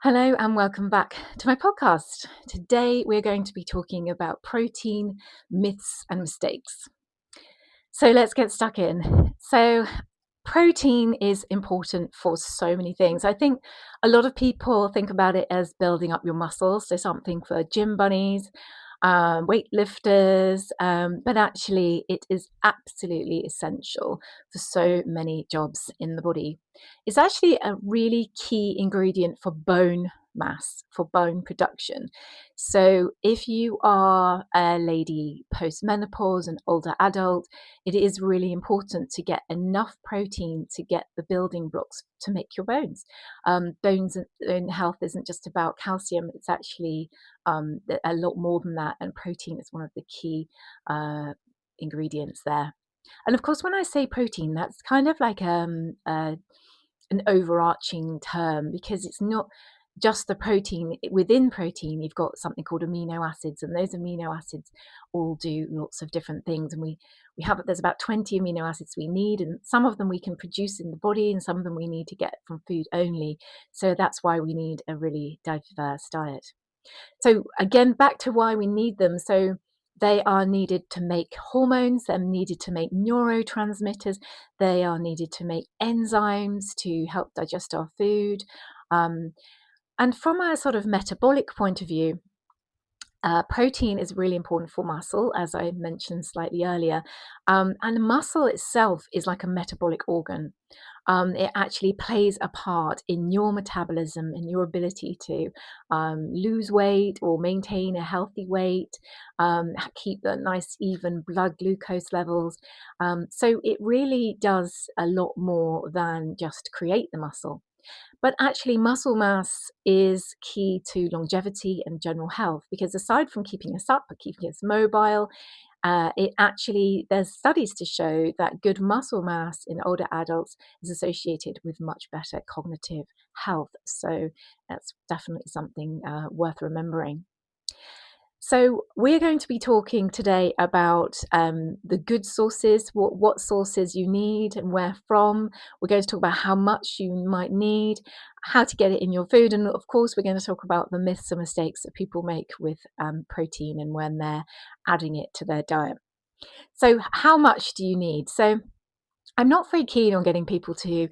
Hello and welcome back to my podcast. Today we're going to be talking about protein myths and mistakes. So let's get stuck in. Protein is important for so many things. I think a lot of people think about it as building up your muscles, so something for gym bunnies, weightlifters, but actually it is absolutely essential for so many jobs in the body. It's actually a really key ingredient for bone mass, for bone production. So if you are a lady post-menopause, an older adult, it is really important to get enough protein to get the building blocks to make your bones. Bone health isn't just about calcium, it's actually a lot more than that, and protein is one of the key ingredients there. And of course, when I say protein, that's kind of like an overarching term because it's not just the protein. Within protein you've got something called amino acids, and those amino acids all do lots of different things, and there's about 20 amino acids we need, and some of them we can produce in the body and some of them we need to get from food only. So that's why we need a really diverse diet. So again, back to why we need them. So they are needed to make hormones, they're needed to make neurotransmitters, they are needed to make enzymes to help digest our food. Um, and from a sort of metabolic point of view, protein is really important for muscle, as I mentioned slightly earlier. And muscle itself is like a metabolic organ. It actually plays a part in your metabolism and your ability to lose weight or maintain a healthy weight, keep the nice even blood glucose levels. So it really does a lot more than just create the muscle. But actually, muscle mass is key to longevity and general health because aside from keeping us up, keeping us mobile, there's studies to show that good muscle mass in older adults is associated with much better cognitive health. So that's definitely something worth remembering. So we're going to be talking today about the good sources, what sources you need and where from. We're going to talk about how much you might need, how to get it in your food, and of course we're going to talk about the myths and mistakes that people make with protein and when they're adding it to their diet. So how much do you need? So I'm not very keen on getting people to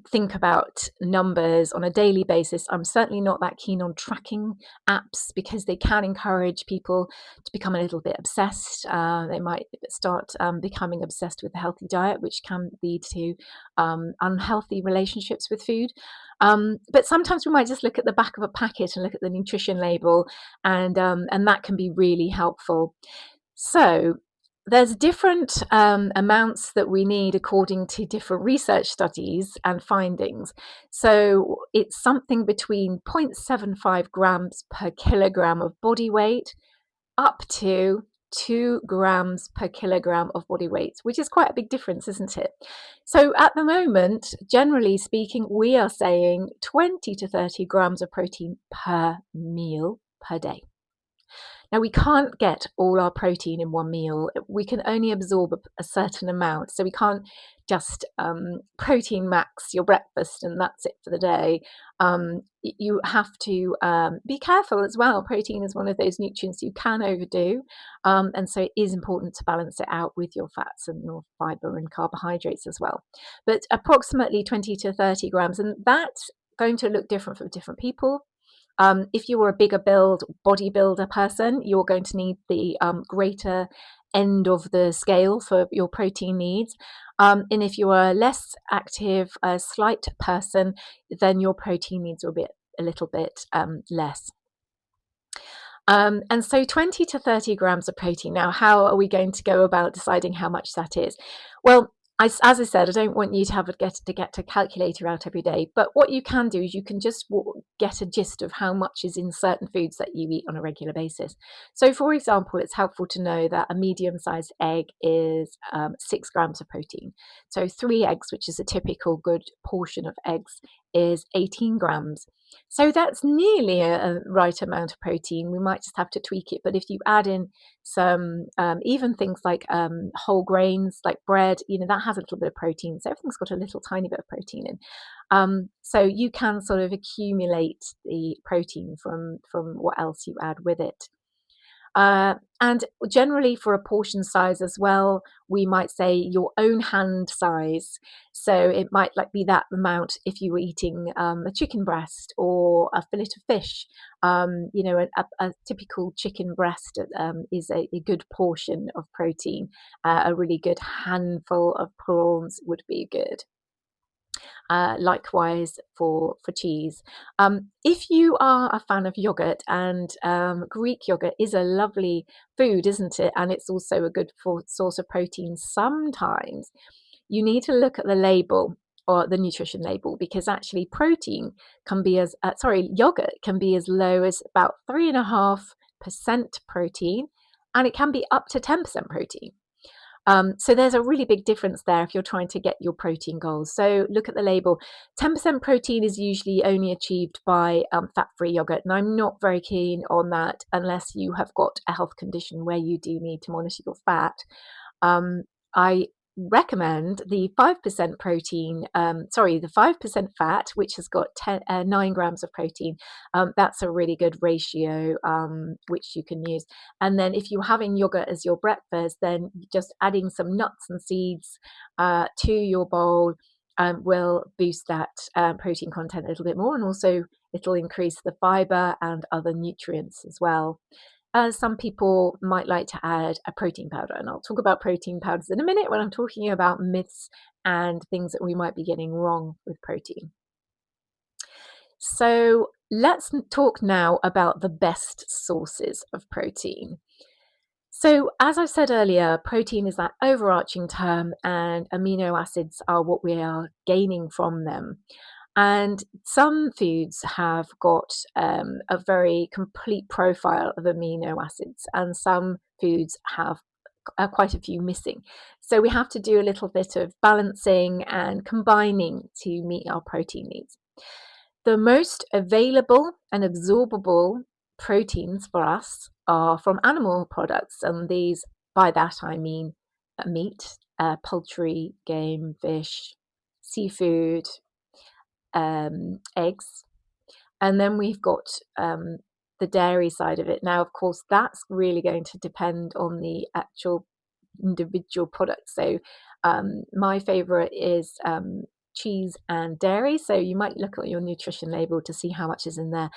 think about numbers on a daily basis. I'm certainly not that keen on tracking apps because they can encourage people to become a little bit obsessed. They might start becoming obsessed with a healthy diet, which can lead to unhealthy relationships with food. But sometimes we might just look at the back of a packet and look at the nutrition label, and that can be really helpful. So there's different amounts that we need according to different research studies and findings. So it's something between 0.75 grams per kilogram of body weight up to 2 grams per kilogram of body weight, which is quite a big difference, isn't it? So at the moment, generally speaking, we are saying 20 to 30 grams of protein per meal per day. Now, we can't get all our protein in one meal. We can only absorb a certain amount. So we can't just protein max your breakfast and that's it for the day. You have to be careful as well. Protein is one of those nutrients you can overdo. And so it is important to balance it out with your fats and your fiber and carbohydrates as well. But approximately 20 to 30 grams. And that's going to look different for different people. If you were a bigger build bodybuilder person, you're going to need the greater end of the scale for your protein needs. And if you are a less active, slight person, then your protein needs will be a little bit less. And so 20 to 30 grams of protein. Now, how are we going to go about deciding how much that is? Well, as I said, I don't want you to have to get a calculator out every day. But what you can do is you can just get a gist of how much is in certain foods that you eat on a regular basis. So, for example, it's helpful to know that a medium-sized egg is 6 grams of protein. So 3 eggs, which is a typical good portion of eggs, is 18 grams. So that's nearly a right amount of protein. We might just have to tweak it. But if you add in some, even things like whole grains, like bread, that has a little bit of protein. So everything's got a little tiny bit of protein in. So you can sort of accumulate the protein from what else you add with it. And generally, for a portion size as well, we might say your own hand size. So it might like be that amount if you were eating a chicken breast or a fillet of fish. A typical chicken breast is a good portion of protein. A really good handful of prawns would be good. Likewise for cheese. If you are a fan of yogurt, and Greek yogurt is a lovely food, isn't it? And it's also a good source of protein. Sometimes you need to look at the label or the nutrition label, because actually yogurt can be as low as about 3.5% protein, and it can be up to 10% protein. So there's a really big difference there if you're trying to get your protein goals. So look at the label. 10% protein is usually only achieved by fat-free yogurt, and I'm not very keen on that unless you have got a health condition where you do need to monitor your fat. I recommend the 5% the 5% fat, which has got 9 grams of protein. That's a really good ratio, which you can use. And then if you're having yogurt as your breakfast, then just adding some nuts and seeds to your bowl will boost that protein content a little bit more, and also it'll increase the fiber and other nutrients as well. Some people might like to add a protein powder, and I'll talk about protein powders in a minute when I'm talking about myths and things that we might be getting wrong with protein. So let's talk now about the best sources of protein. So, as I said earlier, protein is that overarching term, and amino acids are what we are gaining from them. And some foods have got a very complete profile of amino acids, and some foods have quite a few missing. So we have to do a little bit of balancing and combining to meet our protein needs. The most available and absorbable proteins for us are from animal products, and these, by that I mean meat, poultry, game, fish, seafood, eggs, and then we've got the dairy side of it. Now, of course, that's really going to depend on the actual individual product. So my favorite is cheese and dairy. So you might look at your nutrition label to see how much is in there.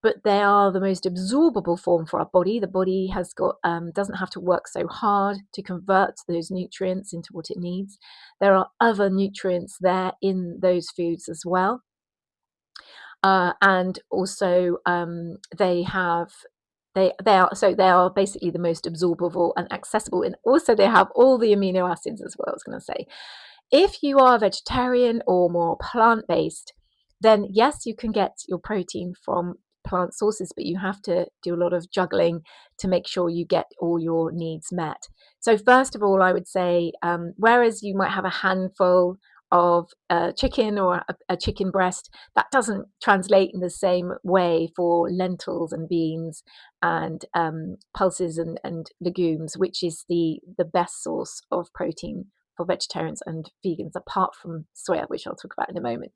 But they are the most absorbable form for our body. The body has got doesn't have to work so hard to convert those nutrients into what it needs. There are other nutrients there in those foods as well. And also they are basically the most absorbable and accessible, and also they have all the amino acids as well. I was going to say, if you are vegetarian or more plant-based, then yes, you can get your protein from plant sources, but you have to do a lot of juggling to make sure you get all your needs met. So first of all, I would say, whereas you might have a handful of chicken or a chicken breast, that doesn't translate in the same way for lentils and beans and pulses and legumes, which is the best source of protein for vegetarians and vegans, apart from soya, which I'll talk about in a moment.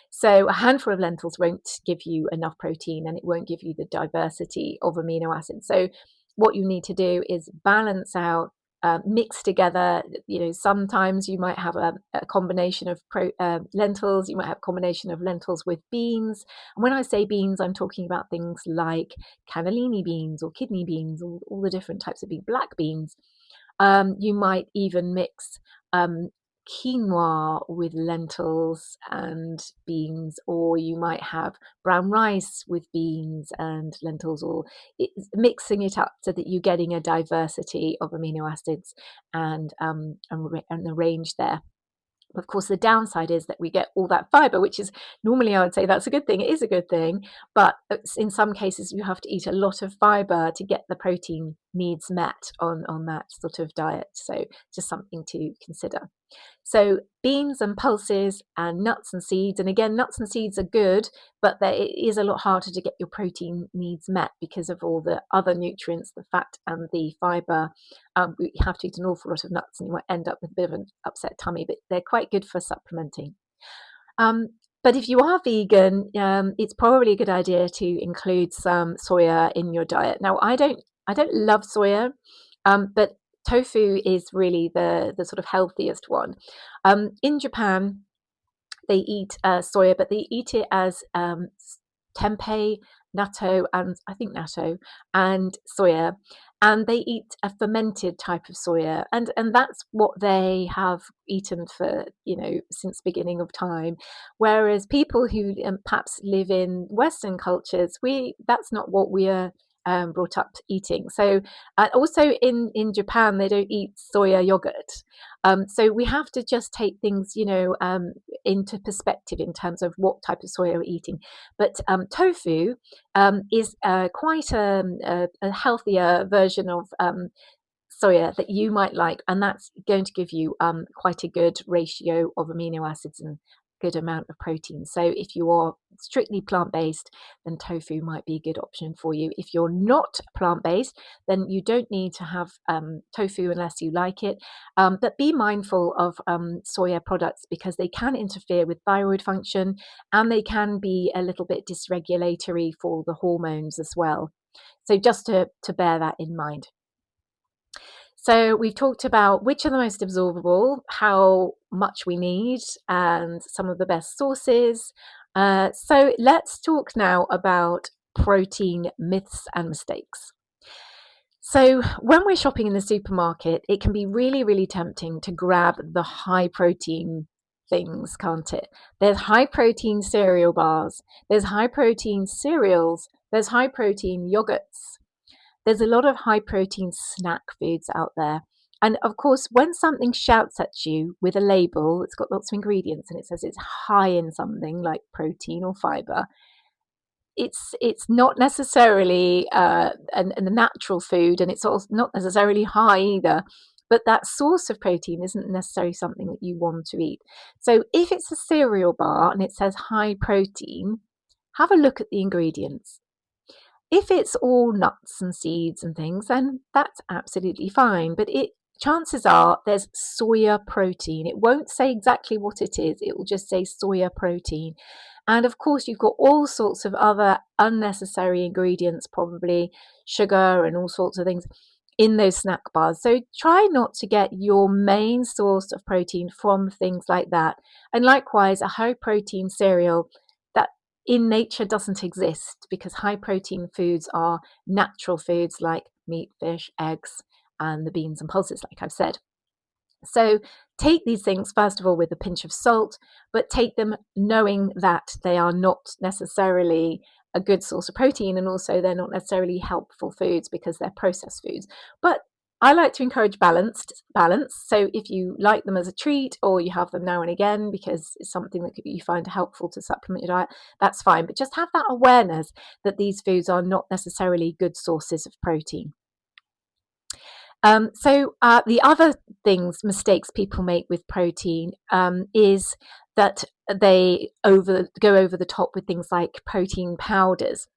So a handful of lentils won't give you enough protein, and it won't give you the diversity of amino acids. So what you need to do is balance out, mix together. Sometimes you might have a combination of lentils. You might have a combination of lentils with beans. And when I say beans, I'm talking about things like cannellini beans or kidney beans, or all the different types of beans, black beans. You might even mix quinoa with lentils and beans, or you might have brown rice with beans and lentils, or mixing it up so that you're getting a diversity of amino acids and the range there. Of course, the downside is that we get all that fiber, which is normally, I would say that's a good thing. It is a good thing, but in some cases you have to eat a lot of fiber to get the protein needs met on that sort of diet. So just something to consider. So beans and pulses and nuts and seeds, and again, nuts and seeds are good, but it is a lot harder to get your protein needs met because of all the other nutrients, the fat and the fiber. You have to eat an awful lot of nuts, and you might end up with a bit of an upset tummy, but they're quite good for supplementing. But if you are vegan, it's probably a good idea to include some soya in your diet. Now, I don't love soya, but tofu is really the sort of healthiest one. In Japan, they eat soya, but they eat it as tempeh, natto, and I think natto and soya, and they eat a fermented type of soya, and that's what they have eaten for since beginning of time. Whereas people who perhaps live in Western cultures, we that's not what we are. Brought up eating. So, also in Japan, they don't eat soya yogurt. So we have to just take things, into perspective in terms of what type of soya we're eating. But tofu is quite a healthier version of soya that you might like, and that's going to give you quite a good ratio of amino acids and good amount of protein. So if you are strictly plant-based, then tofu might be a good option for you. If you're not plant-based, then you don't need to have tofu unless you like it. But be mindful of soya products because they can interfere with thyroid function, and they can be a little bit dysregulatory for the hormones as well. So just to bear that in mind. So we've talked about which are the most absorbable, how much we need, and some of the best sources. So let's talk now about protein myths and mistakes. So when we're shopping in the supermarket, it can be really, really tempting to grab the high protein things, can't it? There's high protein cereal bars, there's high protein cereals, there's high protein yogurts. There's a lot of high protein snack foods out there. And of course, when something shouts at you with a label, it's got lots of ingredients and it says it's high in something like protein or fiber, it's not necessarily a natural food, and it's also not necessarily high either. But that source of protein isn't necessarily something that you want to eat. So if it's a cereal bar and it says high protein, have a look at the ingredients. If it's all nuts and seeds and things, then that's absolutely fine. But chances are there's soya protein. It won't say exactly what it is. It will just say soya protein. And of course, you've got all sorts of other unnecessary ingredients, probably sugar and all sorts of things in those snack bars. So try not to get your main source of protein from things like that. And likewise, a high protein cereal that in nature doesn't exist, because high protein foods are natural foods like meat, fish, eggs, and the beans and pulses, like I've said. So take these things, first of all, with a pinch of salt, but take them knowing that they are not necessarily a good source of protein, and also they're not necessarily helpful foods because they're processed foods. But I like to encourage balance. So if you like them as a treat, or you have them now and again because it's something that you find helpful to supplement your diet, that's fine. But just have that awareness that these foods are not necessarily good sources of protein. So the other mistakes people make with protein is that they go over the top with things like protein powders.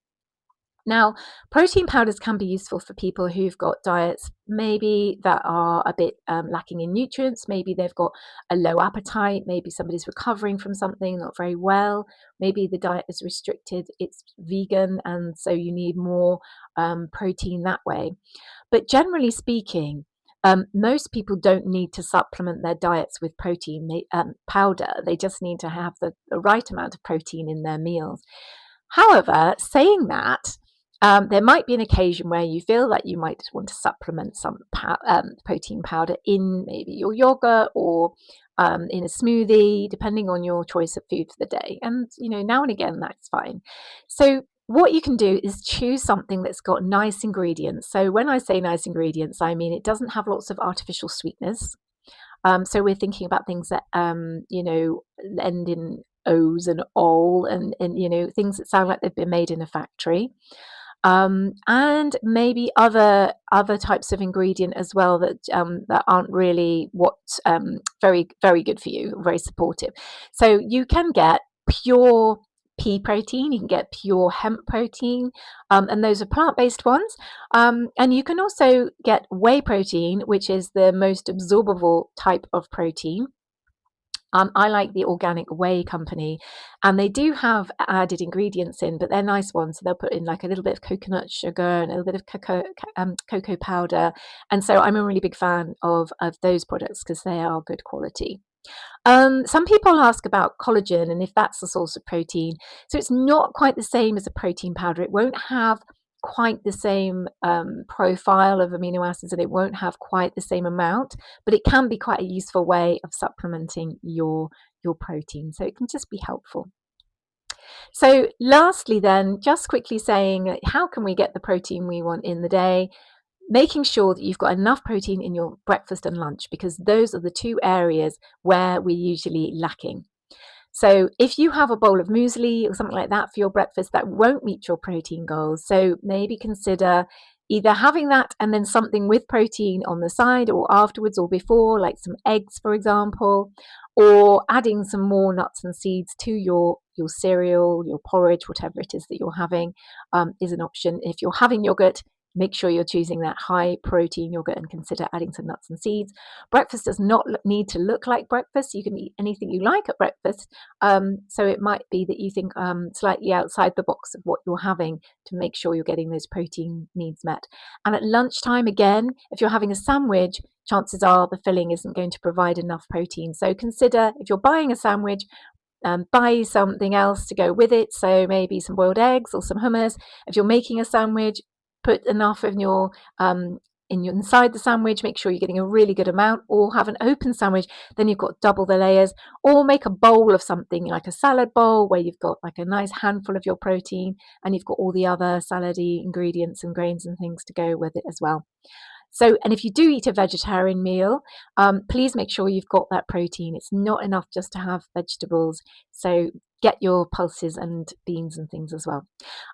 Now, protein powders can be useful for people who've got diets maybe that are a bit lacking in nutrients. Maybe they've got a low appetite. Maybe somebody's recovering from something, not very well. Maybe the diet is restricted, it's vegan, and so you need more protein that way. But generally speaking, most people don't need to supplement their diets with protein powder. They just need to have the right amount of protein in their meals. However, saying that, there might be an occasion where you feel that you might want to supplement some protein powder in maybe your yogurt or in a smoothie, depending on your choice of food for the day. And, now and again, that's fine. So what you can do is choose something that's got nice ingredients. So when I say nice ingredients, I mean it doesn't have lots of artificial sweetness. So we're thinking about things that end in O's and ol, and things that sound like they've been made in a factory. And maybe other types of ingredient as well that aren't really what very very good for you, very supportive. So you can get pure pea protein, you can get pure hemp protein, and those are plant-based ones. And you can also get whey protein, which is the most absorbable type of protein. I like the Organic Whey company, and they do have added ingredients in, but they're nice ones. So they'll put in like a little bit of coconut sugar and a little bit of cocoa powder, and so I'm a really big fan of those products because they are good quality. Some people ask about collagen and if that's a source of protein. So it's not quite the same as a protein powder. It won't have quite the same profile of amino acids, and it won't have quite the same amount, but it can be quite a useful way of supplementing your protein. So it can just be helpful. So lastly then, just quickly saying how can we get the protein we want in the day? Making sure that you've got enough protein in your breakfast and lunch, because those are the two areas where we're usually lacking. So if you have a bowl of muesli or something like that for your breakfast, that won't meet your protein goals. So maybe consider either having that and then something with protein on the side or afterwards or before, like some eggs, for example, or adding some more nuts and seeds to your cereal, your porridge, whatever it is that you're having, is an option. If you're having yogurt, make sure you're choosing that high protein yogurt and consider adding some nuts and seeds. Breakfast does not need to look like breakfast. You can eat anything you like at breakfast. So it might be that you think slightly outside the box of what you're having to make sure you're getting those protein needs met. And at lunchtime, again, if you're having a sandwich, chances are the filling isn't going to provide enough protein. So consider, if you're buying a sandwich, buy something else to go with it. So maybe some boiled eggs or some hummus. If you're making a sandwich, put enough in your inside the sandwich. Make sure you're getting a really good amount, or have an open sandwich. Then you've got double the layers, or make a bowl of something like a salad bowl where you've got like a nice handful of your protein, and you've got all the other salady ingredients and grains and things to go with it as well. So, and if you do eat a vegetarian meal, please make sure you've got that protein. It's not enough just to have vegetables. So get your pulses and beans and things as well.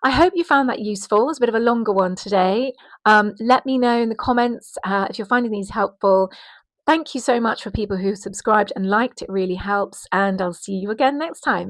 I hope you found that useful. It's a bit of a longer one today. Let me know in the comments if you're finding these helpful. Thank you so much for people who subscribed and liked. It really helps. And I'll see you again next time.